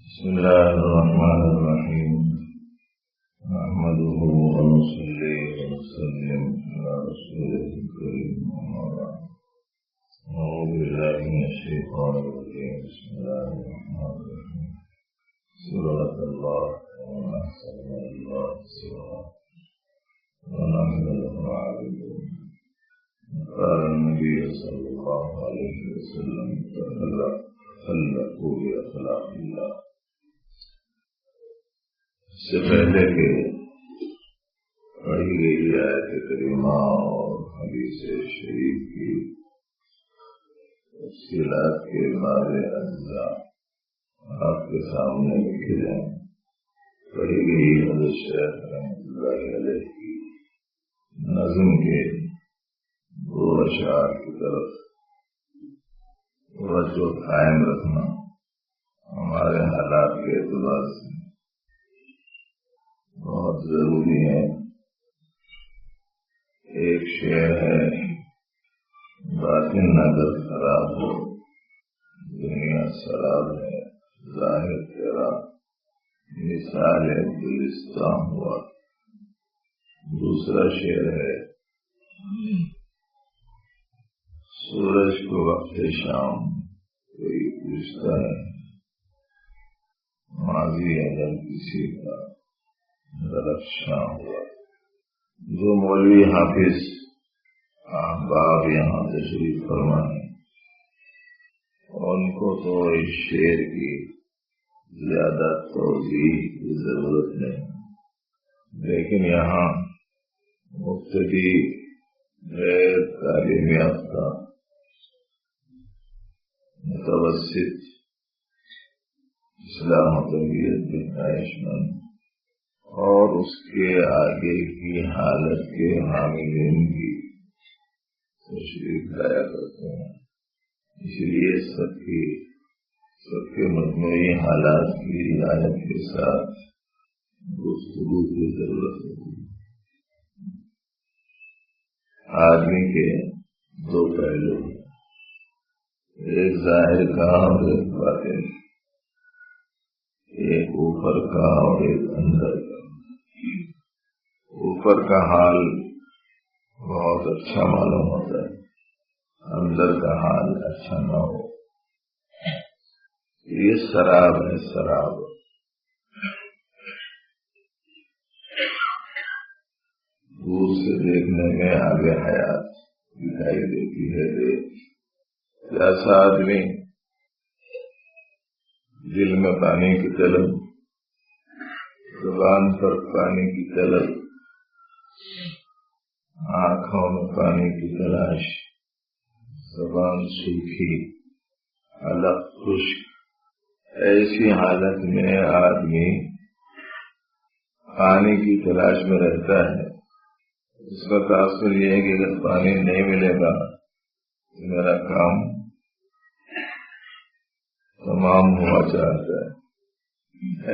بسم الله الرحمن الرحيم. نحمده ونصلي ونسلم على رسوله الكريم. أعوذ بالله من الشيطان الرجيم. بسم الله الرحمن الرحيم. سورة الله وما أحسن الله سورة ونحن له عابدون. قال النبي صلى الله عليه وسلم: خلقوا بأخلاق الله. اس سے پہلے کہ پڑھی گئی آیت کریمہ اور حدیث شریف کی تفصیلات کے بارے اجزاء آپ کے سامنے لکھے جائیں، پڑھی گئی حضرت شیخ رحمۃ اللہ علیہ کی نظم کے دو اشعار کی طرف توجہ قائم رکھنا ہمارے حالات کے اعتبار سے بہت ضروری ہے۔ ایک شعر ہے: باطن اگر خراب ہو دنیا سراب ہے، ظاہر تیرا مثال گلستان ہوا۔ دوسرا شعر ہے: سورج کو وقت شام کوئی پوچھتا ہے، ماضی اگر کسی کا درخشاں ہوا۔ جو مولوی حافظ احباب یہاں تشریف فرما ہے، ان کو تو اس شعر کی زیادہ توضیح کی ضرورت نہیں، لیکن یہاں مبتدی غیر تعلیم یافتہ متوسط اسلام و تربیت کے خواہش مند اور اس کے آگے کی حالت کے حاملین کی تشریح لایا کرتے ہیں، اس لیے سب کے مجموعی حالات کی رعایت کے ساتھ گفتگو کی ضرورت ہوتی ہے۔ آدمی کے دو پہلو، ایک ظاہر کا اور ایک باطن، ایک اوپر کا اور ایک اندر کا۔ اوپر کا حال بہت اچھا معلوم ہوتا ہے، اندر کا حال اچھا نہ ہو، یہ سراب ہے، سراب۔ دور سے دیکھنے میں آگے حیات دکھائی دیتی ہے۔ ایسا آدمی دل میں پانی کی طلب، زبان پر پانی کی طلب، آنکھوں میں پانی کی تلاش، زبان سوکھی، حلق خشک، ایسی حالت میں آدمی پانی کی تلاش میں رہتا ہے۔ اس کا تاثر یہ ہے کہ اگر پانی نہیں ملے گا تو میرا کام تمام ہوا چاہتا ہے۔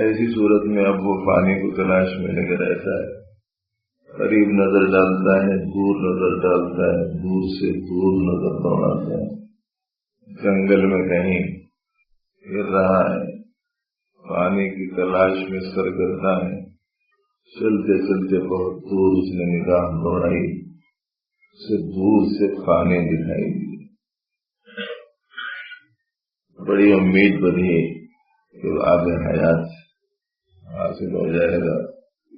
ایسی صورت میں اب وہ پانی کو تلاش میں لے کے رہتا ہے، قریب نظر ڈالتا ہے، دور نظر ڈالتا ہے، دور سے دور نظر دوڑاتا ہے، جنگل میں کہیں پھر رہا ہے، پانی کی تلاش میں سرگرداں ہے۔ چلتے چلتے بہت دور اس نے نگاہ دوڑائی، اسے دور سے پانی دکھائی دی، بڑی امید بنی کہ آب حیات حاصل ہو جائے گا،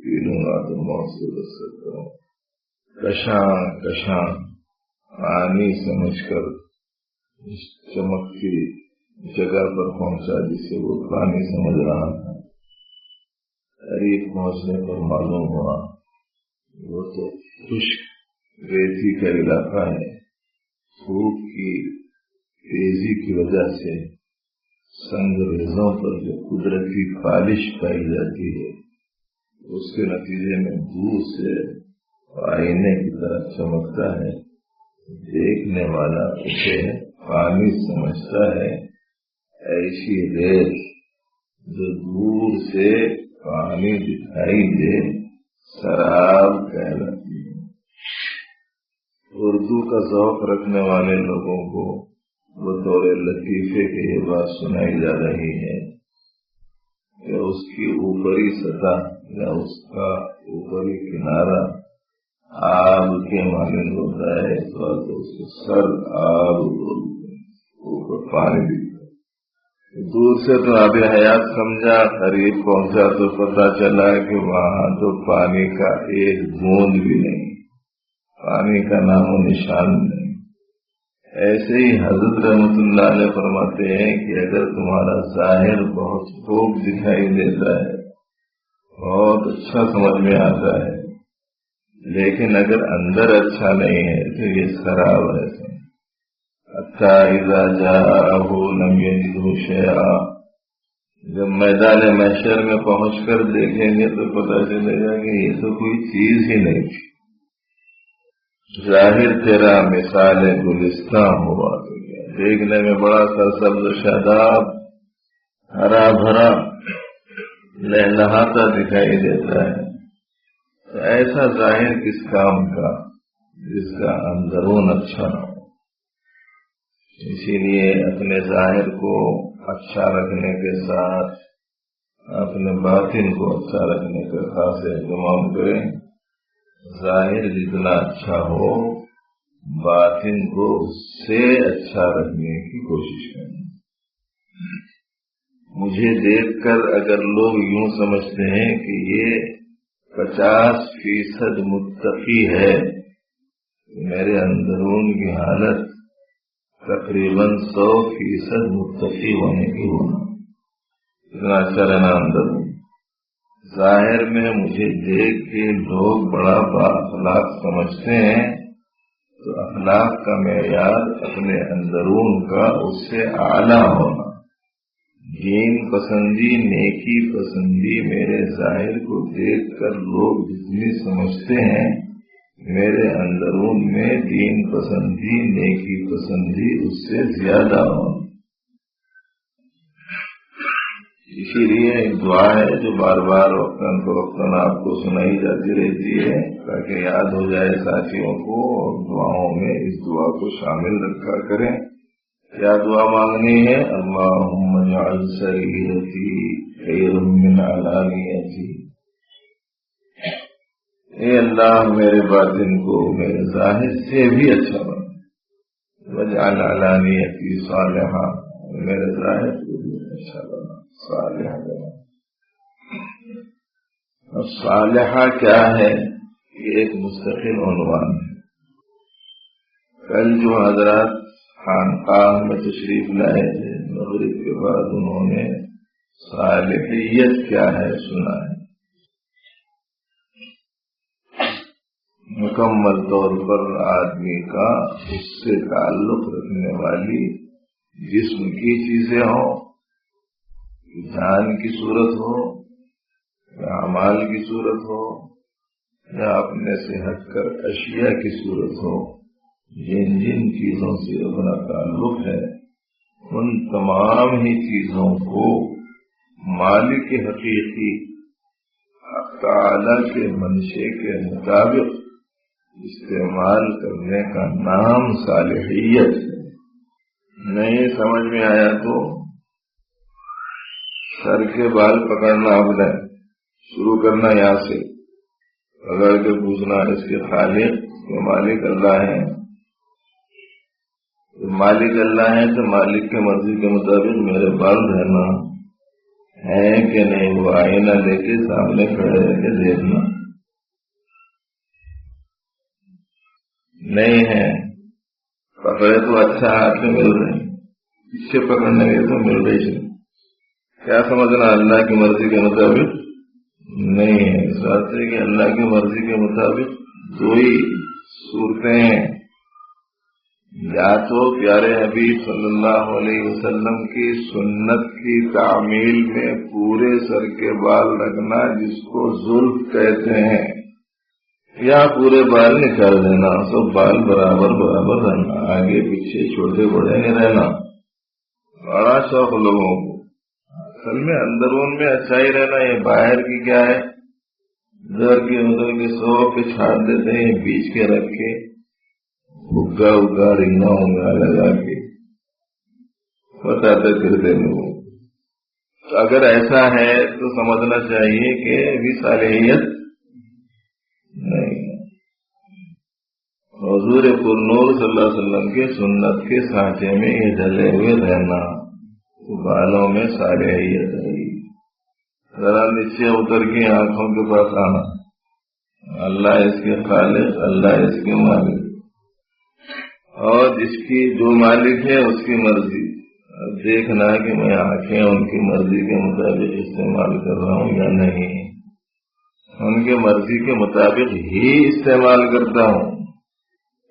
پی لوں گا تو موت سے بچ سکتا ہوں۔ کشاں کشاں پانی سمجھ کر اس چمکتی جگہ پر پہنچا جسے وہ پانی سمجھ رہا تھا۔ قریب پہنچنے پر معلوم ہوا وہ تو خشک ریتی کا علاقہ ہے۔ دھوپ کی تیزی کی وجہ سے سنگریزوں پر جو قدرتی پالش پائی جاتی ہے، اس کے نتیجے میں دور سے آئینے کی طرح چمکتا ہے۔ دیکھنے والا اسے پانی سمجھتا ہے۔ ایسی ریت جو دور سے پانی دکھائی دے سراب کہلاتی ہے۔ اردو کا ذوق رکھنے والے لوگوں کو بطور لطیفے کے یہ بات سنائی جا رہی ہے کی اوپری سطح یا اس کا اوپری کنارہ آب کے مانند ہوتا ہے تو اس کے سر آب اوپر پانی دکھتا ہے. دور سے تو آب حیات سمجھا، قریب پہنچا تو پتہ چلا کہ وہاں تو پانی کا ایک بوند بھی نہیں، پانی کا نام و نشان نہیں. ایسے ہی حضرت رحمۃ اللہ علیہ فرماتے ہیں کہ اگر تمہارا ظاہر بہت خوب دکھائی دیتا ہے، بہت اچھا سمجھ میں آتا ہے، لیکن اگر اندر اچھا نہیں ہے تو یہ خراب ہے. حتی اذا جاءہ لم یجدہ شیئا، جب میدان محشر میں پہنچ کر دیکھیں گے تو پتہ چلے گا کہ یہ تو کوئی چیز ہی نہیں تھی. ظاہر تیرا مثال گلستان ہوا، دیکھنے میں بڑا سرسبز و شاداب، ہرا بھرا، لہلہاتا دکھائی دیتا ہے. تو ایسا ظاہر کس کام کا جس کا اندرون اچھا نہ ہو. اسی لیے اپنے ظاہر کو اچھا رکھنے کے ساتھ اپنے باطن کو اچھا رکھنے کا خاص اہتمام کریں. ظاہر جتنا اچھا ہو باطن کو اس سے اچھا رکھنے کی کوشش کریں. مجھے دیکھ کر اگر لوگ یوں سمجھتے ہیں کہ یہ 50% متقی ہے، میرے اندرون کی حالت تقریباً 100% متقی ہونے کی ہونا. اتنا اچھا رہنا اندر. ظاہر میں مجھے دیکھ کے لوگ بڑا با اخلاق سمجھتے ہیں تو اخلاق کا معیار اپنے اندرون کا اس سے اعلیٰ ہونا. دین پسندی، نیکی پسندی میرے ظاہر کو دیکھ کر لوگ جتنی سمجھتے ہیں، میرے اندرون میں دین پسندی، نیکی پسندی اس سے زیادہ ہو. اسی لیے ایک دعا ہے جو بار بار وقتاً فوقتاً آپ کو سنائی جاتی رہتی ہے تاکہ یاد ہو جائے ساتھیوں کو، اور دعاؤں میں اس دعا کو شامل رکھا کریں. کیا دعا مانگنی ہے؟ اللہم اجعل سریرتی خیر من علانیتی. اے اللہ میرے باطن کو میرے ظاہر سے بھی اچھا بنا. واجعل علانیتی صالحہ، میرے ظاہر کو بھی اچھا بنا، صالحہ بنا. اب صالحہ کیا ہے؟ یہ ایک مستقل عنوان ہے. کل جو حضرات خانقاہ میں تشریف لائے تھے، مغرب کے بعد انہوں نے صالحیت کیا ہے سنا ہے. مکمل طور پر آدمی کا اس سے تعلق رکھنے والی جسم کی چیزیں ہوں، جان کی صورت ہو یا اعمال کی صورت ہو یا اپنے سے ہٹ کر اشیاء کی صورت ہو، جن جن چیزوں سے اپنا تعلق ہے ان تمام ہی چیزوں کو مالک حقیقی حق تعالی کے منشے کے مطابق استعمال کرنے کا نام صالحیت ہے. نہیں سمجھ میں آیا تو سر کے بال پکڑنا اپنے شروع کرنا، یہاں سے پکڑ کے پوچھنا اس کے خالق کے مالک اللہ ہیں. مالک اللہ ہے تو مالک کے مرضی کے مطابق میرے بال رہنا ہے کہ نہیں، وہ آئینہ لے کے سامنے کھڑے رہ کے دیکھنا. نہیں ہے، پکڑے تو اچھا ہاتھ میں مل رہے ہیں، پیچھے پکڑنے کے تو مل رہی نہیں. کیا سمجھنا اللہ کی مرضی کے مطابق نہیں ہے. اس بات سے کہ اللہ کی مرضی کے مطابق دو ہی صورتیں ہیں. یا تو پیارے حبیب صلی اللہ علیہ وسلم کی سنت کی تعمیل میں پورے سر کے بال رکھنا جس کو زلف کہتے ہیں، یا پورے بال نکال دینا، سب بال برابر برابر رہنا، آگے پیچھے چھوٹے بڑے نہیں رہنا. بڑا شوق لوگوں کو. اصل میں اندرون میں اچھائی رہنا. یہ باہر کی کیا ہے، ادھر کے ادھر کے سو پہ چھاڑ دیتے ہیں، بیچ کے رکھ کے اگا اگا رنگا انگا لگا کے بتاتے پھرتے لوگوں. تو اگر ایسا ہے تو سمجھنا چاہیے کہ ابھی صالحیت نہیں. حضور پر نور صلی اللہ علیہ وسلم کے سنت کے سانچے میں یہ ڈلے ہوئے رہنا، بالوں میں صالحیت رہی. ذرا نیچے اتر کے آنکھوں کے پاس آنا، اللہ اس کے خالق، اللہ اس کے مالک، اور جس کی جو مالک ہے اس کی مرضی. دیکھنا کہ میں آنکھیں ان کی مرضی کے مطابق استعمال کر رہا ہوں یا نہیں. ان کے مرضی کے مطابق ہی استعمال کرتا ہوں،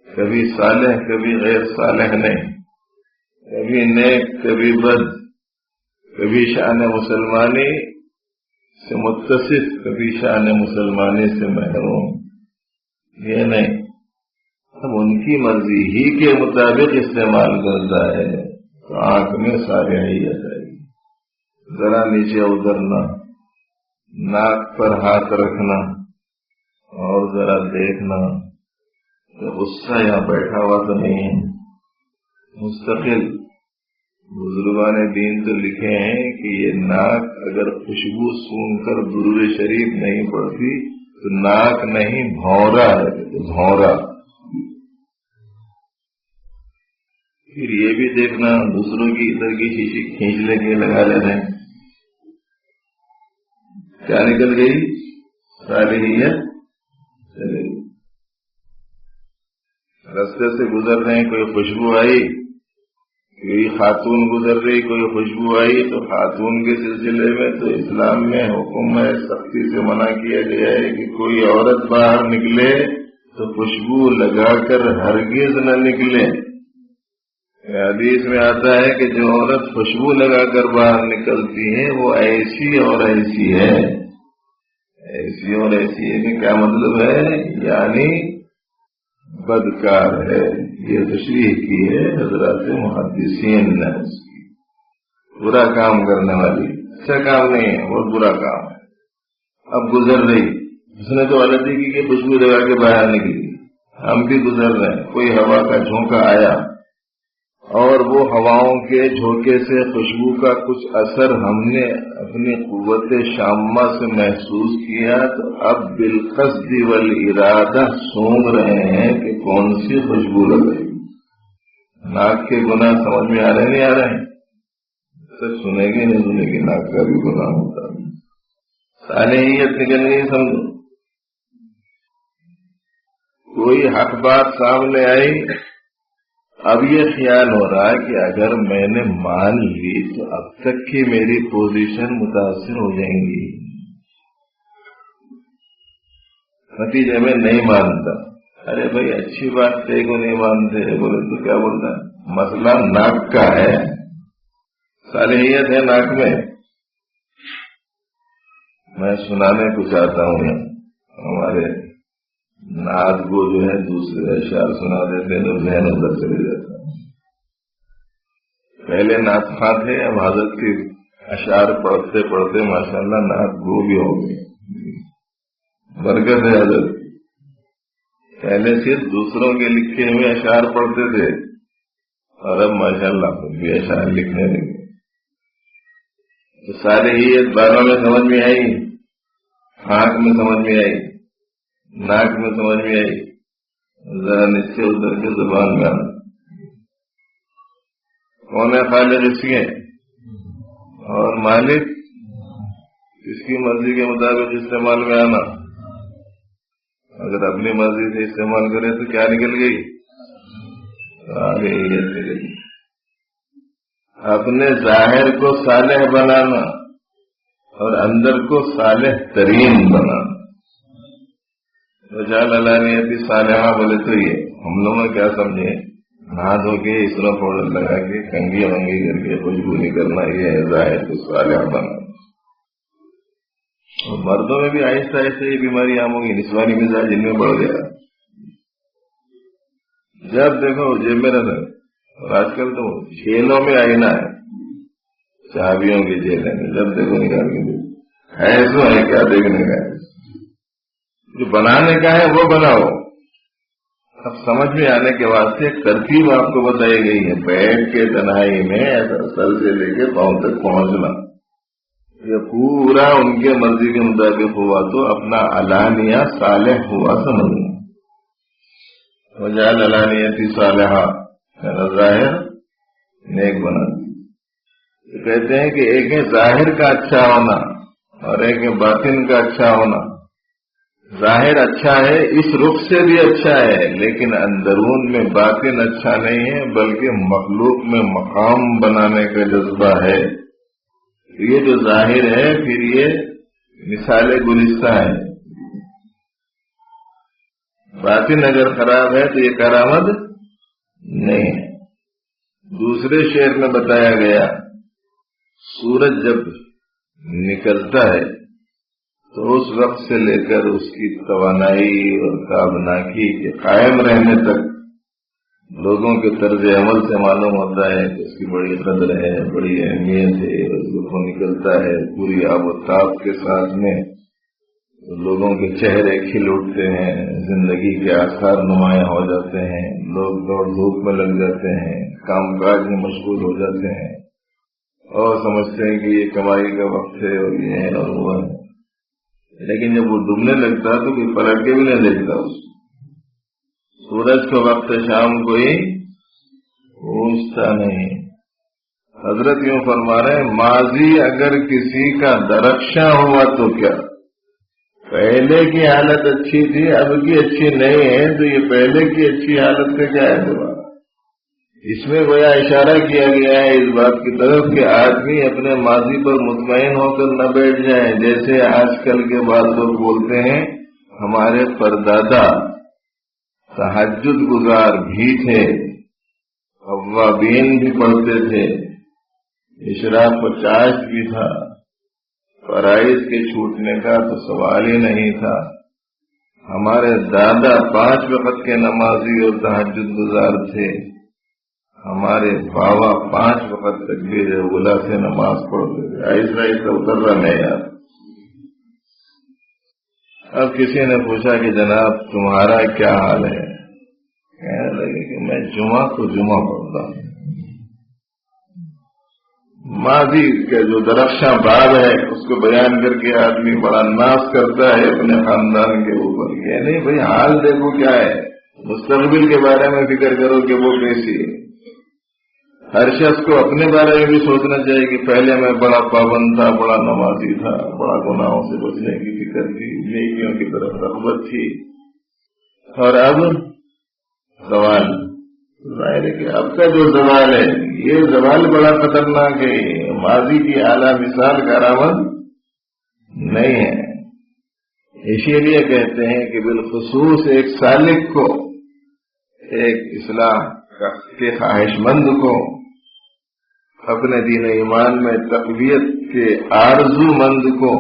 کبھی صالح کبھی غیر صالح نہیں، کبھی نیک کبھی بد، کبھی شان مسلمانی سے متصف کبھی شان مسلمانی سے محروم. یہ نہیں، اب ان کی مرضی ہی کے مطابق استعمال کرتا ہے تو آنکھ میں صالحیت آئی. ذرا نیچے اترنا، ناک پر ہاتھ رکھنا اور ذرا دیکھنا کہ غصہ یہاں بیٹھا ہوا تو نہیں ہے. مستقل بزرگان دین تو لکھے ہیں کہ یہ ناک اگر خوشبو سونگ کر درود شریف نہیں پڑتی تو ناک نہیں بھونرا ہے، بھونرا. پھر یہ بھی دیکھنا دوسروں کی ادھر کی شیشی کھینچ لے کے لگا لیتے ہیں، کیا نکل گئی؟ صالحیت چلے گئی. رستے سے گزر رہے ہیں، کوئی خوشبو آئی، کوئی خاتون گزر رہی، کوئی خوشبو آئی، تو خاتون کے سلسلے میں تو اسلام میں حکم ہے، سختی سے منع کیا گیا ہے کہ کوئی عورت باہر نکلے تو خوشبو لگا کر ہرگز نہ نکلے. حدیث میں آتا ہے کہ جو عورت خوشبو لگا کر باہر نکلتی ہے وہ ایسی اور ایسی ہے. ایسی اور ایسی ہے کہ کیا مطلب ہے؟ یعنی بدکار ہے. یہ تشریح کی ہے حضرات محدثین نے. اس کی برا کام کرنے والی، اچھا کام نہیں ہے، بہت برا کام ہے. اب گزر رہی، اس نے تو غلطی کی کہ خوشبو لگا کے باہر نکلی. ہم بھی گزر رہے ہیں، کوئی ہوا کا جھونکا آیا اور وہ ہواؤں کے جھونکے سے خوشبو کا کچھ اثر ہم نے اپنی قوت شامہ سے محسوس کیا، تو اب بالقصد والارادہ سونگ رہے ہیں کہ کون سی خوشبو لگے. ناک کے گناہ سمجھ میں آ رہے نہیں آ رہے ہیں؟ سب سنے گی نہیں سنے گی، ناک کا بھی گناہ ہوتا ہے. صالحیت نکل نہیں سمجھو. کوئی حق بات سامنے آئی، اب یہ خیال ہو رہا ہے کہ اگر میں نے مان لی تو اب تک کی میری پوزیشن متاثر ہو جائیں گی. نتیجے میں نہیں مانتا. ارے بھائی اچھی بات تے کو نہیں مانتے، بولے تو کیا بولتا ہے؟ مسئلہ ناک کا ہے، صالحیت ہے ناک میں. میں سنانے کو چاہتا ہوں، ہمارے نعت کو جو ہے دوسرے اشعار سنا دیتے ہیں تو ذہن ادھر چلے جاتا ہے. پہلے نعت خواں تھے، اب حضرت کے اشعار پڑھتے پڑھتے ماشاءاللہ نعت گو بھی ہو گئے. برکت ہے حضرت. پہلے صرف دوسروں کے لکھے ہوئے اشعار پڑھتے تھے اور اب ماشاءاللہ خود بھی اشعار لکھنے لگے. تو صالحیت بالوں میں سمجھ میں آئی، آنکھ میں سمجھ میں آئی، ناک میں سمجھ میں آئی، ذرا نیچے اتر کے زبان میں آنا. کون ہے خالق اس کے اور مالک؟ اس کی مرضی کے مطابق استعمال میں آنا. اگر اپنی مرضی سے استعمال کرے تو کیا نکل گئی؟ صالحیت نکل گئی. اپنے ظاہر کو صالح بنانا اور اندر کو صالح ترین بنانا. رجال علانیتی صالحہ بولے تو یہ ہم لوگوں کیا سمجھے؟ نہا دھو کے اسرا پاؤڈر لگا کے کنگھی ونگی کر کے خوشبو نہیں کرنا، یہ ہے ظاہر کو صالح بنانا. اور مردوں میں بھی آہستہ آہستہ یہ بیماری عام ہوگی، نسوانی مزاج جن میں بڑھ گیا. جب دیکھو جیب میں رہتا ہے. اور آج کل تو جیلوں میں آئینہ ہے، چابیوں کی جیلیں میں، جب دیکھو نکال کے ہے تو ہے کیا دیکھنے کا ہے. جو بنانے کا ہے وہ بناؤ. اب سمجھ میں آنے کے واسطے ایک ترتیب آپ کو بتائی گئی ہے. بیٹھ کے تنہائی میں ایسا سر سے لے کے پاؤں تک پہنچنا، یہ پورا ان کے مرضی کے مطابق ہوا تو اپنا علانیہ صالح ہوا سمجھنا. وجعل علانیتی صالحہ، ظاہر نیک بنا دی. کہتے ہیں کہ ایک ہے ظاہر کا اچھا ہونا اور ایک ہے باطن کا اچھا ہونا. ظاہر اچھا ہے، اس رخ سے بھی اچھا ہے، لیکن اندرون میں باطن اچھا نہیں ہے، بلکہ مخلوق میں مقام بنانے کا جذبہ ہے. یہ جو ظاہر ہے پھر یہ مثال گلستہ ہے. باطن اگر خراب ہے تو یہ کرامت نہیں ہے. دوسرے شعر میں بتایا گیا سورج جب نکلتا ہے تو اس وقت سے لے کر اس کی توانائی اور تابناکی کے قائم رہنے تک لوگوں کے طرز عمل سے معلوم ہوتا ہے کہ اس کی بڑی قدر ہے، بڑی اہمیت ہے. وہ نکلتا ہے پوری آب و تاب کے ساتھ میں، لوگوں کے چہرے کھل اٹھتے ہیں، زندگی کے آثار نمایاں ہو جاتے ہیں، لوگ دوڑ دھوپ میں لگ جاتے ہیں، کام کاج میں مشغول ہو جاتے ہیں اور سمجھتے ہیں کہ یہ کمائی کا وقت ہے اور یہ ہے اور وہ ہے. لیکن جب وہ ڈوبنے لگتا تو کوئی پلٹ کے بھی نہیں دیکھتا. اس سورج کو وقت شام کوئی پوچھتا نہیں. حضرت یوں فرما رہے ہیں ماضی اگر کسی کا درخشاں ہوا تو کیا، پہلے کی حالت اچھی تھی اب کی اچھی نہیں ہے تو یہ پہلے کی اچھی حالت کا کیا اعتبار. اس میں گویا اشارہ کیا گیا ہے اس بات کی طرف کہ آدمی اپنے ماضی پر مطمئن ہو کر نہ بیٹھ جائیں. جیسے آج کل کے بعض لوگ بولتے ہیں ہمارے پردادا تہجد گزار بھی تھے، اوابین بھی پڑھتے تھے، اشراق و چاشت بھی تھا، فرائض کے چھوٹنے کا تو سوال ہی نہیں تھا. ہمارے دادا 5 وقت کے نمازی اور تہجد گزار تھے، ہمارے بابا 5 وقت تکبیر اولیٰ سے نماز پڑھتے تھے. ایسا ایسا اتر رہا ہے یار. اب کسی نے پوچھا کہ جناب تمہارا کیا حال ہے؟ کہنے لگے کہ میں جمعہ کو جمعہ پڑھتا ہوں. ماضی کا جو درخشاں باب ہے اس کو بیان کر کے آدمی بڑا ناز کرتا ہے اپنے خاندان کے اوپر. کہ نہیں بھائی حال دیکھو کیا ہے، مستقبل کے بارے میں فکر کرو کہ وہ کیسی ہے. ہر شخص کو اپنے بارے میں بھی سوچنا چاہیے کہ پہلے میں بڑا پابند تھا، بڑا نمازی تھا، بڑا گناہوں سے بچنے کی فکر تھی، نیکیوں کی طرف رغبت تھی، اور اب زوال. ظاہر ہے کہ اب کا جو زوال ہے یہ زوال بڑا خطرناک ہے. ماضی کی اعلیٰ مثال کارآمد نہیں ہے. اسی لیے کہتے ہیں کہ بالخصوص ایک سالک کو، ایک اصلاح کے خواہش مند کو، اپنے دین ایمان میں تقویت کے آرزو مند کو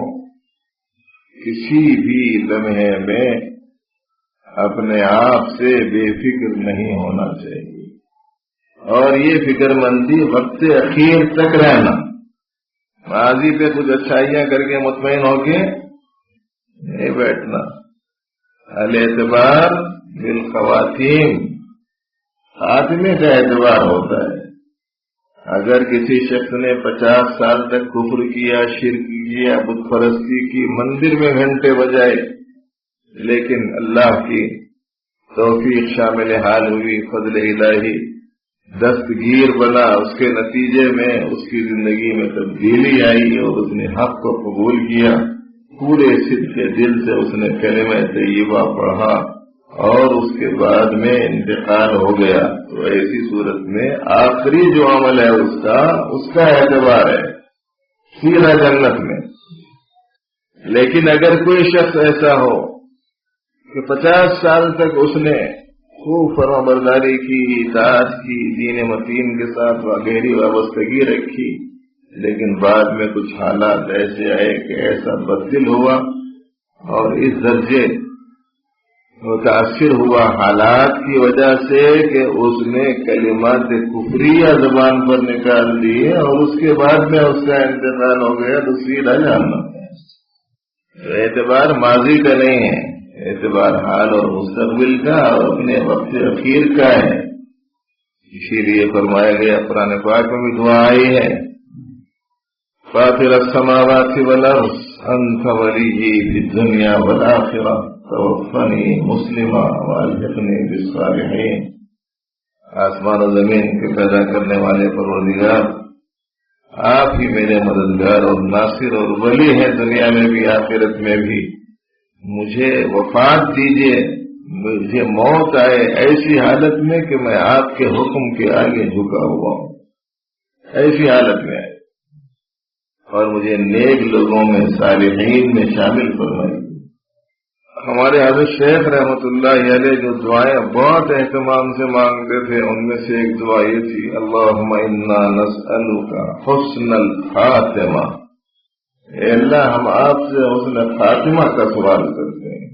کسی بھی لمحے میں اپنے آپ سے بے فکر نہیں ہونا چاہیے. اور یہ فکر مندی وقت اخیر تک رہنا. ماضی پہ کچھ اچھائیاں کر کے مطمئن ہو کے نہیں بیٹھنا. الاعتبار بالخواتیم، خاتمے کا اعتبار ہوتا ہے. اگر کسی شخص نے 50 سال تک کفر کیا، شرک کیا، بت پرستی کی، مندر میں گھنٹے بجائے، لیکن اللہ کی توفیق شامل حال ہوئی، فضل الہی دستگیر بنا، اس کے نتیجے میں اس کی زندگی میں تبدیلی آئی اور اس نے حق کو قبول کیا، پورے صدق کے دل سے اس نے کلمہ طیبہ پڑھا اور اس کے بعد میں انتقال ہو گیا، تو ایسی صورت میں آخری جو عمل ہے اس کا اعتبار ہے سیدھا جنت میں. لیکن اگر کوئی شخص ایسا ہو کہ 50 سال تک اس نے خوب فرما برداری کی، اطاعت کی، دین متین کے ساتھ گہری وابستگی رکھی، لیکن بعد میں کچھ حالات ایسے آئے کہ ایسا بددل ہوا اور اس درجے متاثر ہوا حالات کی وجہ سے کہ اس نے کلمات کفریہ زبان پر نکال دیے اور اس کے بعد میں اس کا انتقال ہو گیا تو سیدھا جہنم ہے. اعتبار ماضی کا نہیں ہے، اعتبار حال اور مستقبل کا اور اپنے وقت اخیر کا ہے. اسی لیے فرمایا گیا قرآن پاک میں بھی دعا آئی ہے فاطر السماوات والارض انت ولی فی الدنیا والآخرہ توفنی مسلما والحقنی بالصالحین۔ آسمان و زمین کے پیدا کرنے والے پروردگار، آپ ہی میرے مددگار اور ناصر اور ولی ہیں، دنیا میں بھی آخرت میں بھی۔ مجھے وفات دیجیے، مجھے موت آئے ایسی حالت میں کہ میں آپ کے حکم کے آگے جھکا ہوا ہوں، ایسی حالت میں آئے، اور مجھے نیک لوگوں میں صالحین میں شامل فرمائے۔ ہمارے حضرت شیخ رحمت اللہ علیہ جو دعائیں بہت اہتمام سے مانگتے تھے، ان میں سے ایک دعا یہ تھی، اللہم انا نسألک حسن الخاتمہ، اے اللہ ہم آپ سے حسن خاتمہ کا سوال کرتے ہیں،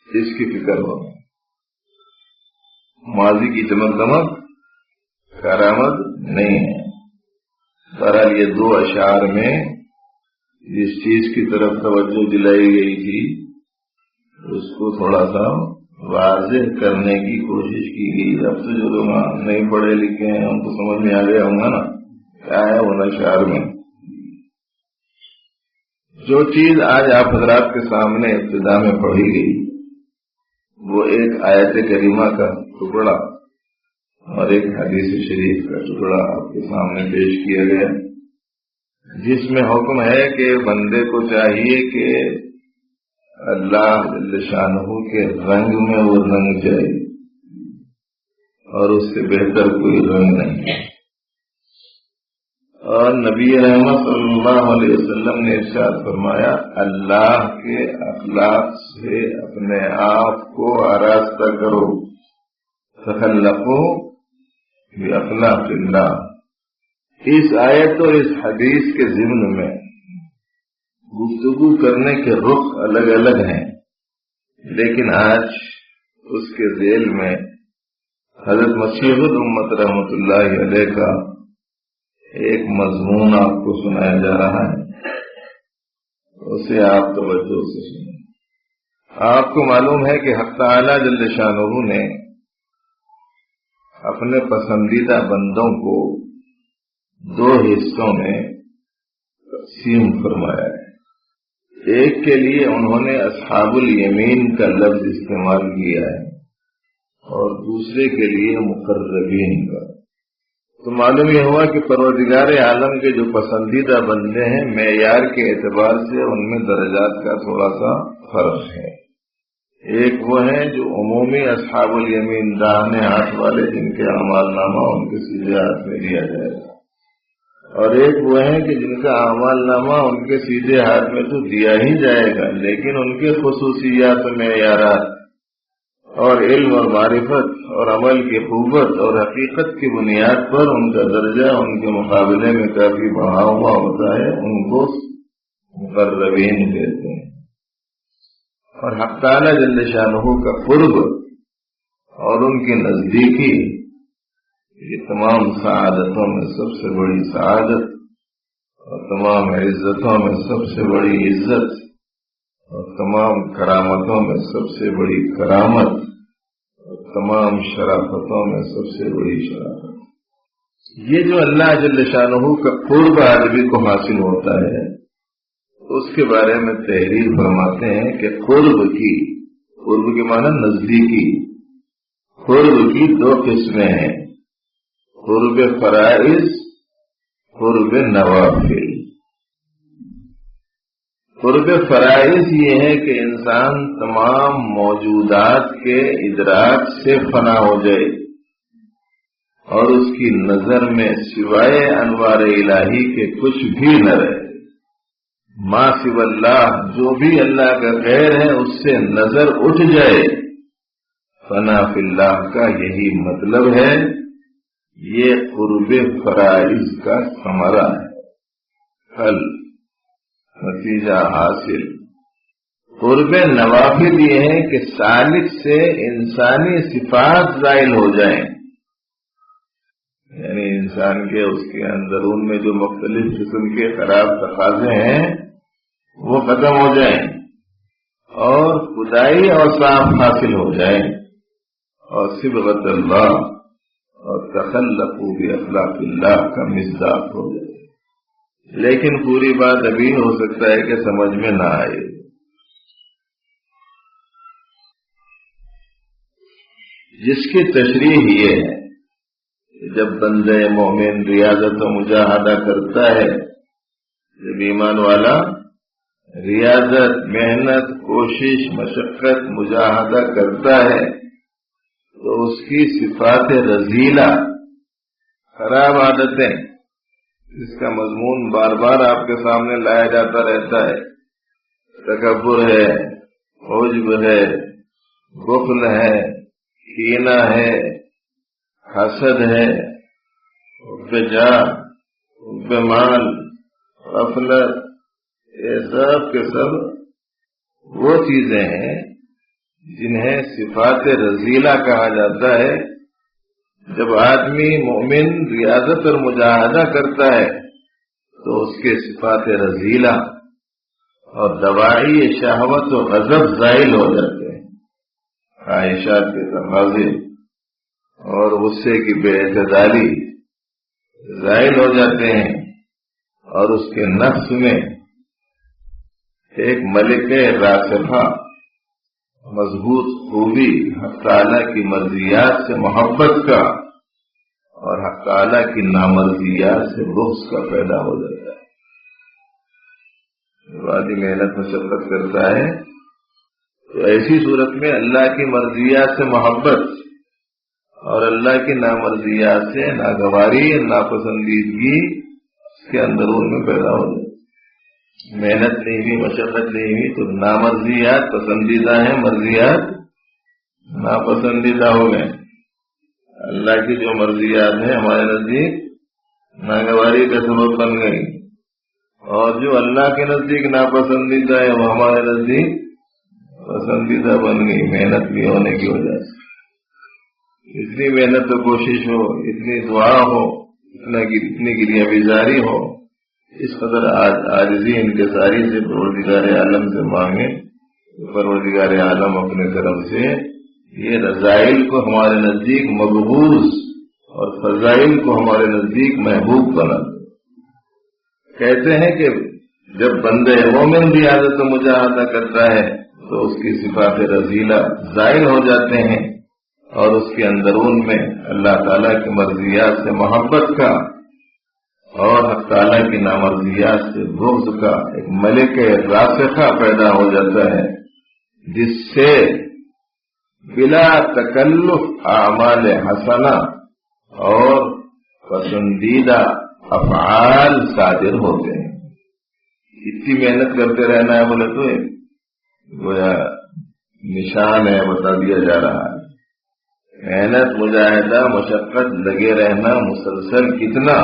اس کی فکر ہو، ماضی کی چمک دمک کرامت نہیں ہے۔ بہرحال یہ دو اشعار میں جس چیز کی طرف توجہ دلائی گئی تھی اس کو تھوڑا سا واضح کرنے کی کوشش کی گئی۔ اب تو جو لوگ نہیں پڑھے لکھے ہیں ان کو سمجھ میں آ گیا ہوں گا نا کیا ہے وہ اشعار میں۔ جو چیز آج آپ حضرات کے سامنے ابتدا میں پڑھی گئی وہ ایک آیت کریمہ کا ٹکڑا اور ایک حدیث شریف کا ٹکڑا آپ کے سامنے پیش کیا گیا، جس میں حکم ہے کہ بندے کو چاہیے کہ اللہ جل شانہ کے رنگ میں وہ رنگ جائے، اور اس سے بہتر کوئی رنگ نہیں۔ اور نبی رحمت صلی اللہ علیہ وسلم نے ارشاد فرمایا، اللہ کے اخلاق سے اپنے آپ کو آراستہ کرو، تخلقوا باخلاق اللہ۔ اس آیت اور اس حدیث کے ضمن میں گفتگو کرنے کے رخ الگ الگ ہیں، لیکن آج اس کے ذیل میں حضرت مسیح الامت رحمۃ اللہ علیہ کا ایک مضمون آپ کو سنایا جا رہا ہے، اسے آپ توجہ سے سنیں۔ آپ کو معلوم ہے کہ حق تعالی جل شانہ نے اپنے پسندیدہ بندوں کو دو حصوں میں تقسیم فرمایا ہے۔ ایک کے لیے انہوں نے اصحاب الیمین کا لفظ استعمال کیا ہے اور دوسرے کے لیے مقربین کا۔ تو معلوم یہ ہوا کہ پروردگار عالم کے جو پسندیدہ بندے ہیں معیار کے اعتبار سے ان میں درجات کا تھوڑا سا فرق ہے۔ ایک وہ ہیں جو عمومی اصحاب الیمین داہنے ہاتھ والے، جن کے اعمال نامہ ان کے سیدھے ہاتھ میں دیا جائے گا، اور ایک وہ ہیں کہ جن کا اعمال نامہ ان کے سیدھے ہاتھ میں تو دیا ہی جائے گا، لیکن ان کے خصوصیات و معیارات اور علم اور معرفت اور عمل کی قوت اور حقیقت کی بنیاد پر ان کا درجہ ان کے مقابلے میں کافی بڑھا ہوا ہوتا ہے، ان کو مقربین کہتے ہیں۔ اور حق تعالی جل شانہ کا قرب اور ان کی نزدیکی یہ تمام سعادتوں میں سب سے بڑی سعادت، اور تمام عزتوں میں سب سے بڑی عزت، اور تمام کرامتوں میں سب سے بڑی کرامت، اور تمام شرافتوں میں سب سے بڑی شرافت۔ یہ جو اللہ جل شانہ کا قرب آدمی کو حاصل ہوتا ہے، اس کے بارے میں تحریر فرماتے ہیں کہ قرب کے معنی نزدیکی، قرب کی دو قسمیں ہیں، قرب فرائض، قرب نوافل۔ قرب فرائض یہ ہے کہ انسان تمام موجودات کے ادراک سے فنا ہو جائے اور اس کی نظر میں سوائے انوار الہی کے کچھ بھی نہ رہے، ما سوى اللہ، جو بھی اللہ کا غیر ہے اس سے نظر اٹھ جائے۔ فنا فی اللہ کا یہی مطلب ہے، یہ قرب فرائض کا ثمرہ ہے، حل نتیجہ حاصل۔ قرب نوافل یہ ہے کہ سالک سے انسانی صفات زائل ہو جائیں، یعنی انسان کے اس کے اندرون میں جو مختلف قسم کے خراب تقاضے ہیں وہ ختم ہو جائیں اور خدائی اوصاف حاصل ہو جائیں، اور صبغت اللہ اور تخلقوا باخلاق اللہ کا مصداق ہو جائے. لیکن پوری بات ابھی ہو سکتا ہے کہ سمجھ میں نہ آئے. جس کی تشریح یہ ہے کہ جب بندہ مومن ریاضت و مجاہدہ کرتا ہے، جب ایمان والا ریاضت، محنت، کوشش، مشقت، مجاہدہ کرتا ہے تو اس کی صفات رذیلہ، خراب عادتیں، اس کا مضمون بار بار آپ کے سامنے لایا جاتا رہتا ہے. تکبر ہے، عجب ہے، بخل ہے، کینہ ہے، حسد ہے، حب جاہ، حب مال، غفلت، یہ سب کے سب وہ چیزیں ہیں جنہیں صفات رذیلہ کہا جاتا ہے. جب آدمی مومن ریاضت اور مجاہدہ کرتا ہے تو اس کے صفات رذیلہ اور دواعی شہوت و غضب زائل ہو جاتے ہیں. خواہشات کے تقاضے اور غصے کی بے اعتدالی زائل ہو جاتے ہیں، اور اس کے نفس میں ایک ملکہ راسخہ مضبوط خوبی حق تعالیٰ کی مرضیات سے محبت کا اور حق تعالیٰ کی نامرضیات سے بغض کا پیدا ہو جاتا ہے. جب آدمی محنت مشقت کرتا ہے تو ایسی صورت میں اللہ کی مرضیات سے محبت اور اللہ کی نامرضیات سے ناگواری، ناپسندیدگی اس کے اندرون میں پیدا ہو جاتی ہے. محنت نہیں ہوئی، مشقت نہیں ہوئی تو نامرضیات پسندیدہ ہیں، مرضیات ناپسندیدہ ہو گئے. اللہ کی جو مرضیات ہیں ہمارے نزدیک ناگواری کا سبب بن گئی، اور جو اللہ کے نزدیک ناپسندیدہ ہے وہ ہمارے نزدیک پسندیدہ بن گئی، محنت بھی ہونے کی وجہ سے. اتنی محنت و کوشش ہو، اتنی دعا ہو، اتنی گریہ بیزاری ہو، اس قدر عاجزی انکساری سے پروردگار عالم سے مانگے، پروردگار عالم اپنے کرم سے یہ رذائل کو ہمارے نزدیک مقبول اور فضائل کو ہمارے نزدیک محبوب بنا دے. کہتے ہیں کہ جب بندہ مومن بھی عادت و مجاہدہ کرتا ہے تو اس کی صفات رذیلہ زائل ہو جاتے ہیں، اور اس کے اندرون میں اللہ تعالیٰ کی مرضیات سے محبت کا اور حق تعالیٰ کی نامرضیات سے بغض کا ایک ملکہ راسخہ پیدا ہو جاتا ہے، جس سے بلا تکلف اعمال حسنہ اور پسندیدہ افعال صادر ہوتے ہیں. اتنی محنت کرتے رہنا ہے بولے تو گویا نشان ہے، بتا دیا جا رہا ہے. محنت، مجاہدہ، مشقت، لگے رہنا مسلسل، کتنا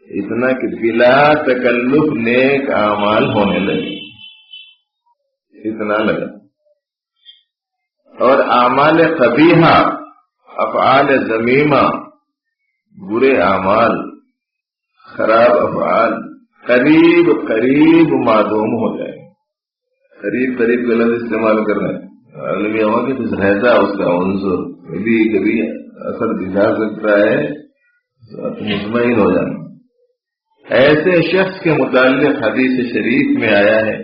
اتنا کہ بلا تکلف نیک اعمال ہونے لگے، اتنا لگا. اور اعمال قبیحہ، افعال ذمیمہ، برے اعمال، خراب افعال قریب قریب معدوم ہو جائے. قریب قریب کا لفظ استعمال کر رہے ہیں، عالمی ہوا کہ کچھ رہتا اس کا عنصر کبھی کبھی اثر دکھا سکتا ہے تو مطمئن ہو جانا. ایسے شخص کے متعلق حدیث شریف میں آیا ہے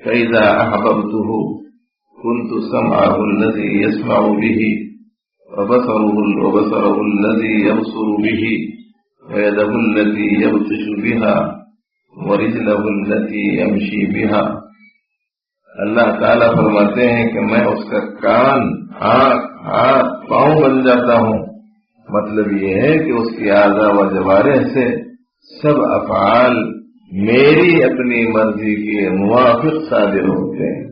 فَإِذَا أَحْبَبْتُهُ كُنْتُ سَمْعَهُ الَّذِي يَسْمَعُ بِهِ وَبَصَرَهُ الَّذِي يَبْصُرُ بِهِ وَيَدَهُ الَّتِي يَبْطِشُ بِهَا وَرِجْلَهُ الَّتِي يَمْشِي بِهَا. اللہ تعالیٰ فرماتے ہیں کہ میں اس کا کان، آنکھ، ہاتھ، پاؤں بن جاتا ہوں. مطلب یہ ہے کہ اس کی اعضاء و جوارح سے سب افعال میری اپنی مرضی کے موافق صادر ہوتے ہیں.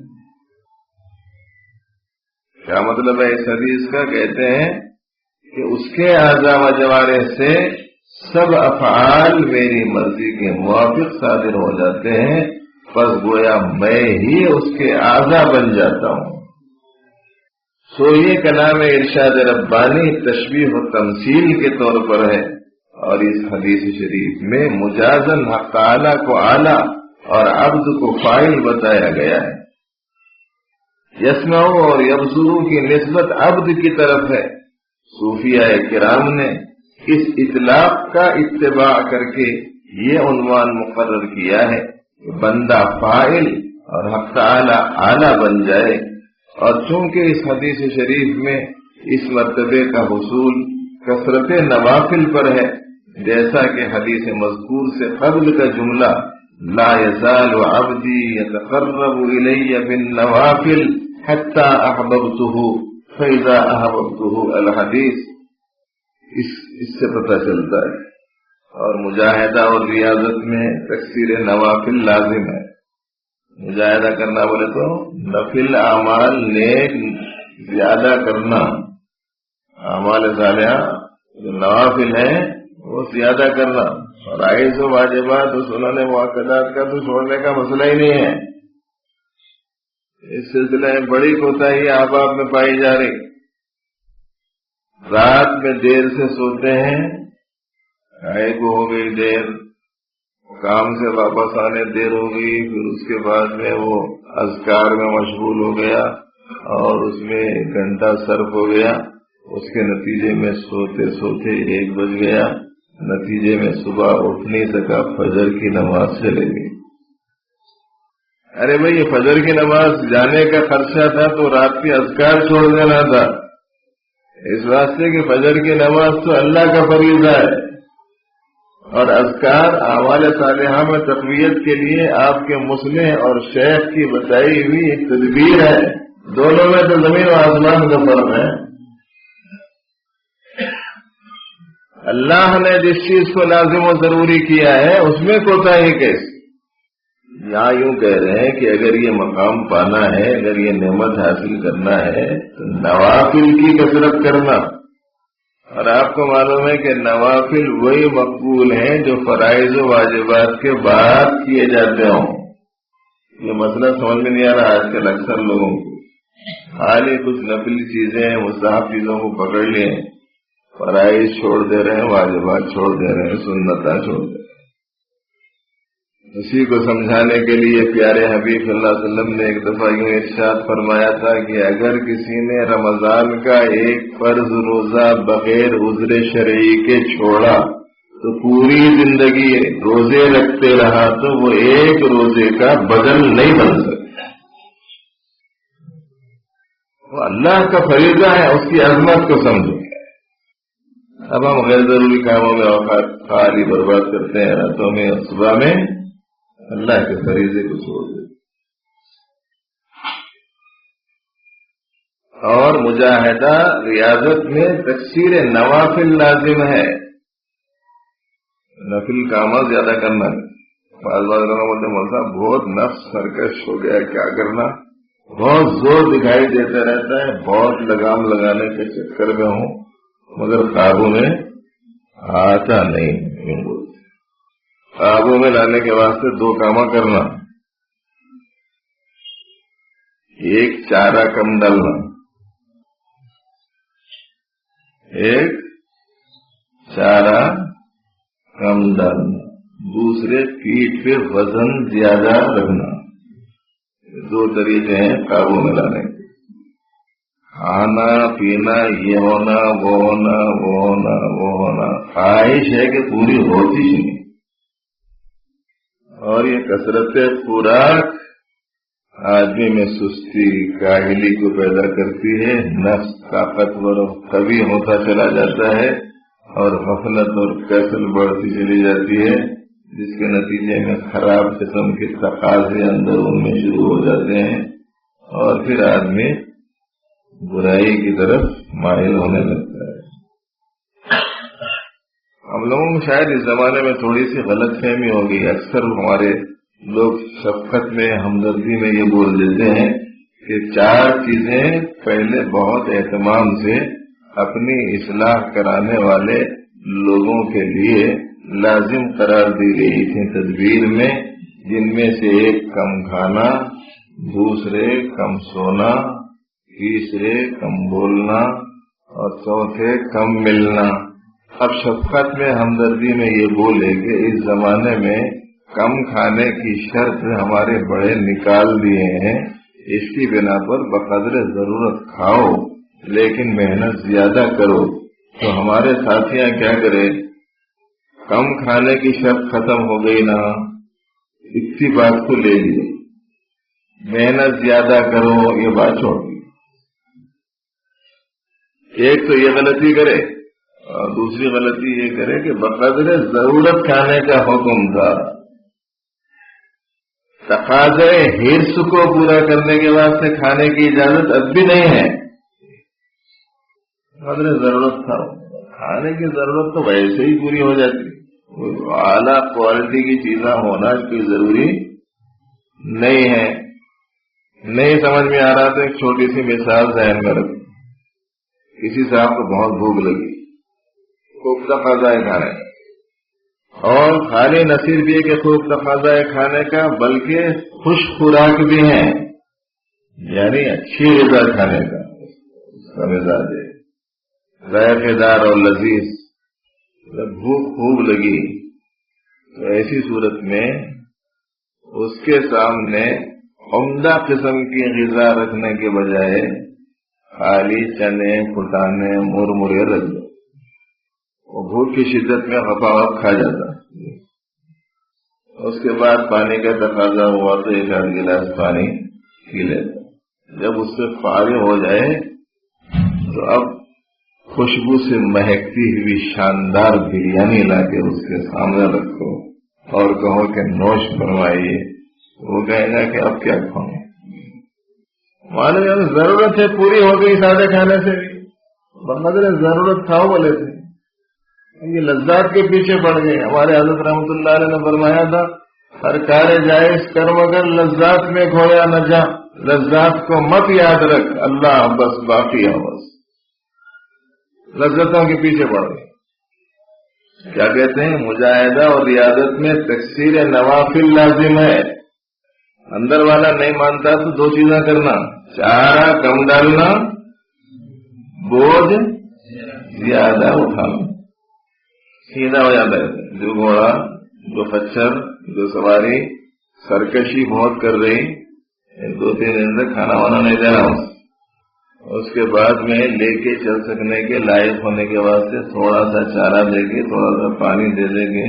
کیا مطلب ہے اس حدیث کا؟ کہتے ہیں کہ اس کے اعضاء و جوارح سے سب افعال میری مرضی کے موافق صادر ہو جاتے ہیں، پس گویا میں ہی اس کے اعضاء بن جاتا ہوں. سو یہ کلام ارشاد ربانی تشبیہ و تمثیل کے طور پر ہے، اور اس حدیث شریف میں مجازن حق تعالیٰ کو اعلیٰ اور عبد کو فاعل بتایا گیا ہے. یسمعو اور یبصرو کی نسبت عبد کی طرف ہے، صوفیاء کرام نے اس اطلاق کا اتباع کر کے یہ عنوان مقرر کیا ہے کہ بندہ فاعل اور حق تعالی اعلیٰ بن جائے، اور چونکہ اس حدیث شریف میں اس مرتبے کا حصول کثرت نوافل پر ہے، جیسا کہ حدیث مذکور سے قبل کا جملہ لا يزال عبدی يتقرب الی بالنوافل حتی احببته فاذا احببته الحدیث، اس سے پتہ چلتا ہے۔ اور مجاہدہ اور ریاضت میں تکثیر نوافل لازم ہے۔ مجاہدہ کرنا بولے تو نفل اعمال نیک زیادہ کرنا، اعمال صالحہ جو نوافل ہیں وہ زیادہ کرنا، اور فرائض و واجبات و سنن مؤکدات کا تو چھوڑنے کا مسئلہ ہی نہیں ہے۔ اس سلسلے میں بڑی کوتاہی احباب میں پائی جا رہی۔ رات میں دیر سے سوتے ہیں، کھائے کو ہو گئی دیر، کام سے واپس آنے دیر ہو گئی، پھر اس کے بعد میں وہ اذکار میں مشغول ہو گیا اور اس میں گھنٹہ صرف ہو گیا، اس کے نتیجے میں سوتے سوتے 1 بج گیا، نتیجے میں صبح اٹھ نہیں سکا، فجر کی نماز چلے گئی۔ ارے بھائی، یہ فجر کی نماز جانے کا خرچہ تھا تو رات کی اذکار چھوڑ دینا تھا، اس واسطے کہ فجر کی نماز تو اللہ کا فریضہ ہے، اور اذکار اعمال صالحہ میں تقویت کے لیے آپ کے مصلح اور شیخ کی بتائی ہوئی ایک تدبیر ہے۔ دونوں میں تو زمین و آسمان کا فرق ہے۔ اللہ نے جس چیز کو لازم و ضروری کیا ہے اس میں کوتاہی کیسے؟ یہاں یوں کہہ رہے ہیں کہ اگر یہ مقام پانا ہے، اگر یہ نعمت حاصل کرنا ہے تو نوافل کی کثرت کرنا، اور آپ کو معلوم ہے کہ نوافل وہی مقبول ہیں جو فرائض و واجبات کے بعد کیے جاتے ہوں۔ یہ مسئلہ سمجھ میں نہیں آ رہا آج کل اکثر لوگوں کو، حال ہی کچھ نفلی چیزیں مستحب چیزوں کو پکڑ لیے، فرائض چھوڑ دے رہے ہیں، واجبات چھوڑ دے رہے ہیں، سنتیں چھوڑ دے رہے ہیں۔ اسی کو سمجھانے کے لیے پیارے حبیب صلی اللہ علیہ وسلم نے ایک دفعہ یوں ارشاد فرمایا تھا کہ اگر کسی نے رمضان کا ایک فرض روزہ بغیر عذر شرعی کے چھوڑا تو پوری زندگی روزے رکھتے رہا تو وہ ایک روزے کا بدل نہیں بن سکتا۔ وہ اللہ کا فریضہ ہے، اس کی عظمت کو سمجھو۔ اب ہم غیر ضروری کاموں میں اوقات خالی برباد کرتے ہیں، راتوں میں اور صبح میں اللہ کے فریضے کو چھوڑ دیتے۔ اور مجاہدہ ریاضت میں تکثیر نوافل لازم ہے، نفل کامہ زیادہ کرنا۔ بعض لوگ بولتے ہیں صاحب بہت نفس سرکش ہو گیا، کیا کرنا، بہت زور دکھائی دیتا رہتا ہے، بہت لگام لگانے کے چکر میں ہوں مگر قابو میں آتا نہیں۔ قابو میں لانے کے واسطے 2 کامہ کرنا، ایک چارہ کم ڈالنا، ایک چارہ کم ڈالنا، دوسرے پیٹھ پہ وزن زیادہ رکھنا۔ 2 طریقے ہیں قابو میں لانے کے، کھانا پینا، یہ ہونا وہ ہونا وہ ہونا وہ ہونا، خواہش ہے کہ پوری ہوتی نہیں، اور یہ کثرت خوراک آدمی میں سستی کاہلی کو پیدا کرتی ہے، نفس طاقتور اور قوی ہوتا چلا جاتا ہے اور غفلت اور کسل بڑھتی چلی جاتی ہے، جس کے نتیجے میں خراب قسم کے تقاضے اندر ان میں شروع ہو جاتے ہیں اور پھر آدمی برائی کی طرف مائل ہونے لگتا ہے۔ ہم لوگوں کو شاید اس زمانے میں تھوڑی سی غلط فہمی ہو گئی، اکثر ہمارے لوگ شفقت میں ہمدردی میں یہ بول دیتے ہیں کہ 4 چیزیں پہلے بہت اہتمام سے اپنی اصلاح کرانے والے لوگوں کے لیے لازم قرار دی گئی تھی تدبیر میں، جن میں سے ایک کم کھانا، دوسرے کم سونا، تیسرے کم بولنا اور چوتھے کم ملنا۔ اب شفقت میں ہمدردی میں یہ بولے کہ اس زمانے میں کم کھانے کی شرط ہمارے بڑے نکال دیے ہیں، اس کی بنا پر بقدر ضرورت کھاؤ لیکن محنت زیادہ کرو، تو ہمارے ساتھیاں کیا کرے، کم کھانے کی شرط ختم ہو گئی نا، اسی بات کو لے لیے، محنت زیادہ کرو یہ بات چھوڑ دی۔ ایک تو یہ غلطی کرے اور دوسری غلطی یہ کرے کہ بقدر ضرورت کھانے کا حکم تھا، تقاضے حرص کو پورا کرنے کے واسطے کھانے کی اجازت اب بھی نہیں ہے۔ بقدر ضرورت تھا، کھانے کی ضرورت تو ویسے ہی پوری ہو جاتی، اعلیٰ کوالٹی کی چیزیں ہونا کوئی ضروری نہیں ہے۔ نہیں سمجھ میں آ رہا تو ایک چھوٹی سی مثال ذہن میں رکھ، کسی صاحب کو بہت بھوک لگی، خوب تقاضا ہے کھانے کا، اور خالی نہ صرف یہ کہ خوب تقاضا ہے کھانے کا بلکہ خوش خوراک بھی ہے، یعنی اچھی غذا کھانے کا، اس کا مزاج ہے ذائقے دار اور لذیذ، جب بھوک خوب لگی تو ایسی صورت میں اس کے سامنے عمدہ قسم کی غذا رکھنے کے بجائے خالی چنے پھٹانے مرمرے رکھ دو، وہ بھوک کی شدت میں غفاوت کھا جاتا۔ اس کے بعد پانی کا تقاضا ہوا تو ایک آدھ گلاس پانی پی لیتا، جب اس سے فارغ ہو جائے تو اب خوشبو سے مہکتی ہوئی شاندار بریانی لا کے اس کے سامنے رکھو اور کہو کہ نوش فرمائیے، وہ کہے گا کہ اب کیا کھاؤں؟ معلوم ہے ضرورت ہے پوری ہو گئی سادے کھانے سے بھی، بقدر ضرورت کھاؤ بولے تھے، یہ لذات کے پیچھے پڑ گئے۔ ہمارے حضرت رحمۃ اللہ علیہ نے فرمایا تھا، ہر کار جائز کر مگر لذات میں کھویا نہ جا، لذات کو مت یاد رکھ، اللہ بس باقی ہے، بس لذتوں کے پیچھے پڑ گئے۔ کیا کہتے ہیں، مجاہدہ اور ریاضت میں تکثیر نوافل لازم ہے۔ اندر والا نہیں مانتا تو دو چیزیں کرنا، چارہ کم ڈالنا، بوجھ زیادہ اٹھانا، سیدھا ہو جاتا ہے۔ جو گھوڑا، جو خچر، جو سواری سرکشی بہت کر رہی، 2-3 دن تک کھانا وانا نہیں دینا، اس کے بعد میں لے کے چل سکنے کے لائق ہونے کے واسطے تھوڑا سا چارہ دے کے تھوڑا سا پانی دے دیں گے۔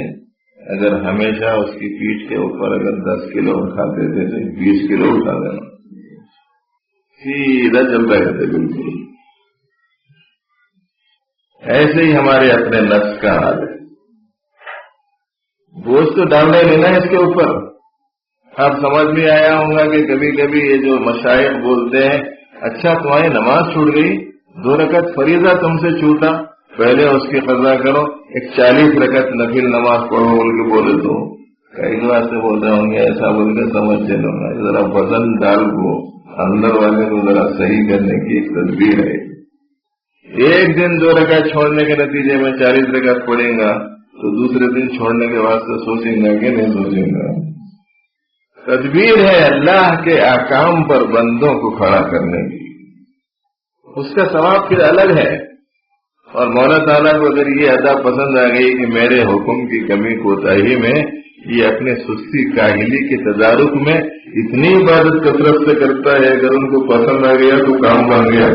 اگر ہمیشہ اس کی پیٹھ کے اوپر اگر 10 کلو اٹھاتے تھے تو 20 کلو اٹھا دینا، سیدھا چلتا رہتے بالکل۔ ایسے ہی ہمارے اپنے نفس کا حال ہے، بوجھ تو ڈالنے لینا اس کے اوپر۔ آپ سمجھ میں آیا ہوگا کہ کبھی کبھی یہ جو مشائخ بولتے ہیں، اچھا تمہاری نماز چھوٹ گئی، 2 رکعت فریضہ تم سے چھوٹا، پہلے اس کی قضا کرو، ایک 40 رکعت نفل نماز پڑھو بول کے بولے تو کئی بار سے بول رہے ہوں گے، ایسا بول کے سمجھ چلو گا، ذرا وزن ڈال کو اندر والے کو ذرا صحیح کرنے کی ایک تدبیر ہے۔ ایک دن 2 رکعت چھوڑنے کے نتیجے میں 40 رکعت پڑھیں گا تو دوسرے دن چھوڑنے کے واسطے سوچیں گا کہ نہیں سوچیں گا۔ تدبیر ہے اللہ کے احکام پر بندوں کو کھڑا کرنے کی، اس کا ثواب پھر الگ ہے۔ اور مولا تعالیٰ کو اگر یہ ادا پسند آ گئی کہ میرے حکم کی کمی کوتاہی میں یہ اپنے سستی کاہلی کے تدارک میں اتنی عبادت کثرت سے کرتا ہے، اگر ان کو پسند آ گیا تو کام بن گیا۔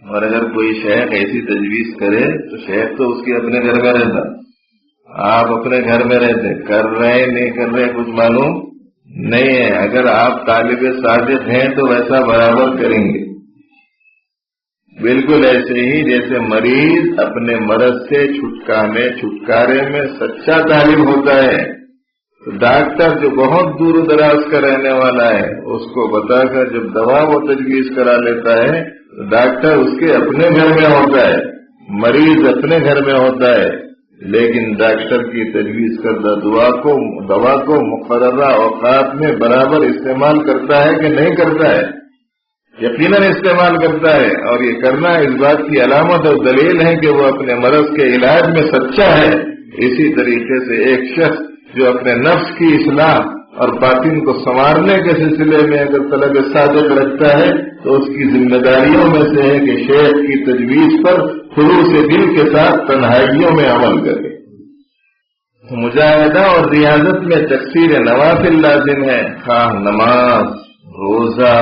اور اگر کوئی شیخ ایسی تجویز کرے تو شیخ تو اس کے اپنے گھر میں رہتا، آپ اپنے گھر میں رہتے، کر رہے نہیں کر رہے کچھ معلوم نہیں ہے۔ اگر آپ طالب صادق ہیں تو ویسا برابر کریں گے، بالکل ایسے ہی جیسے مریض اپنے مرض سے چھٹکارے میں سچا طالب ہوتا ہے، تو ڈاکٹر جو بہت دور دراز کا رہنے والا ہے اس کو بتا کر جب دوا وہ تجویز کرا لیتا ہے تو ڈاکٹر اس کے اپنے گھر میں ہوتا ہے، مریض اپنے گھر میں ہوتا ہے، لیکن ڈاکٹر کی تجویز کردہ دوا کو مقررہ اوقات میں برابر استعمال کرتا ہے کہ نہیں کرتا ہے؟ یقیناً استعمال کرتا ہے، اور یہ کرنا اس بات کی علامت اور دلیل ہے کہ وہ اپنے مرض کے علاج میں سچا ہے۔ اسی طریقے سے ایک شخص جو اپنے نفس کی اصلاح اور باطن کو سنوارنے کے سلسلے میں اگر طلب صادق رکھتا ہے تو اس کی ذمہ داریوں میں سے ہے کہ شیخ کی تجویز پر خلوص دل کے ساتھ تنہائیوں میں عمل کرے۔ مجاہدہ اور ریاضت میں تکثیر نوافل لازم ہے، خواہ نماز، روزہ،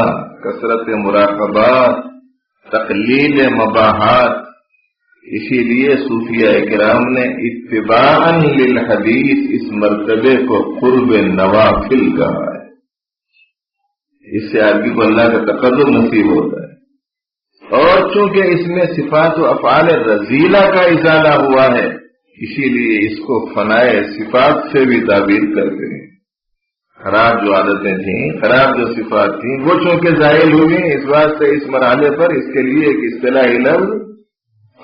کثرت مراقبات، تقلیل مباحات. اسی لیے صوفیاء کرام نے اتباعاً للحدیث اس مرتبے کو قرب نوافل کہا ہے. اس سے آدمی کو اللہ کا تقرب نصیب ہوتا ہے. اور چونکہ اس میں صفات و افعال رذیلہ کا ازالہ ہوا ہے اسی لیے اس کو فنائے صفات سے بھی تعبیر کرتے ہیں. خراب جو عادتیں تھیں، خراب جو صفات تھیں، وہ چونکہ ظاہر ہوئی، اس واسطے اس مرحلے پر اس کے لیے ایک اصطلاحی لفظ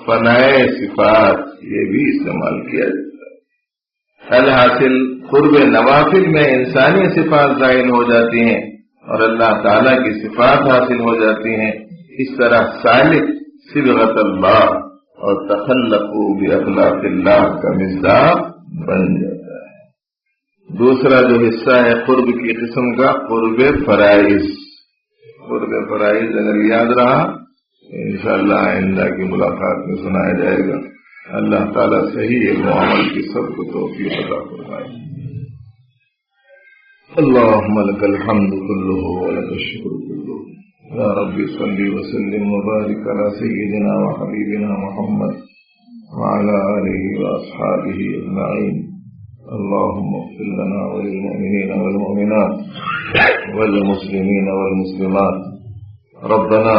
فنائے صفات یہ بھی استعمال کیا جاتا ہے. الحاصل قرب نوافل میں انسانی صفات ظاہر ہو جاتی ہیں اور اللہ تعالیٰ کی صفات حاصل ہو جاتی ہیں. اس طرح سالک صبغت اللہ اور تخلقوا باخلاق اللہ کا مصداق بن جاتا ہے. دوسرا جو حصہ ہے قرب کی قسم کا قرب فرائض. قرب فرائض اگر یاد رہا انشاءاللہ آئندہ کی ملاقات میں سنایا جائے گا. اللہ تعالیٰ صحیح علم و عمل کی سب کو توفیق عطا فرمائے. اللهم لك الحمد كله ولك الشكر كله. يا رب صل وسلم وبارك على سيدنا وحبيبنا محمد وعلى آله وأصحابه أجمعين. اللهم اغفر لنا وللمؤمنين والمؤمنات والمسلمين والمسلمات. ربنا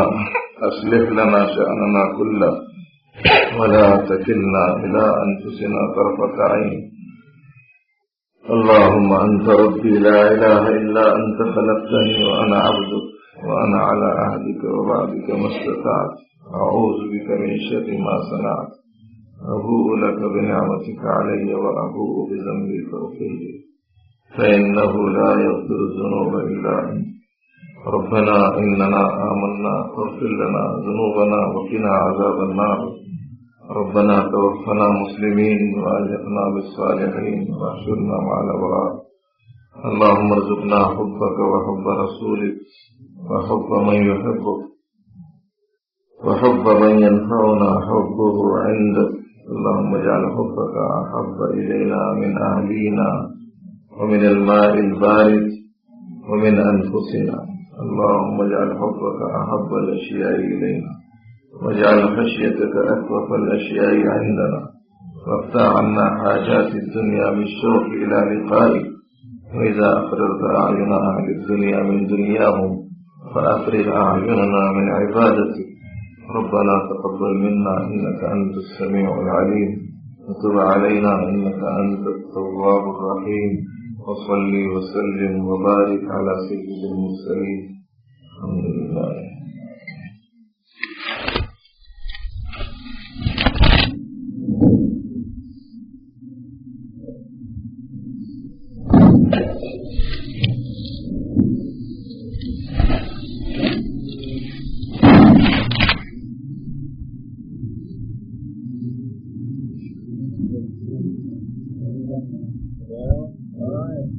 أصلح لنا شأننا كله ولا تكلنا إلى أنفسنا طرفة عين. اللهم أنت ربي لا إله إلا أنت خلقتني وأنا عبدك وأنا على عهدك ووعدك ما استطعت. أعوذ بك من شر ما صنعت. أبوء لك بنعمتك علي وأبوء بذنبي فاغفر لي فإنه لا يغفر الذنوب إلا أنت. ربنا إننا آمنا فاغفر لنا ذنوبنا وقنا عذاب النار. ربنا توفنا مسلمين وألحقنا بالصالحين واحشرنا مع الأبرار. اللهم ارزقنا حبك وحب رسولك وحب من يحبك وحب من ينفعنا حبه عندك. اللهم اجعل حبك أحب إلينا من أهلينا ومن الماء البارد ومن أنفسنا. اللهم اجعل حبك أحب الأشياء إلينا واجعل خشيتك أكوف الأشياء عندنا. وافتح عنا حاجات الدنيا بالشوق إلى لقائك. وإذا أفرغت أعين أهل الدنيا من دنياهم فأفرغ أعيننا من عبادتك. ربنا تقبل منا إنك أنت السميع العليم وتب علينا إنك أنت التواب الرحيم. وصل وسلم وبارك على سيد المرسلين. الحمد لله. All right.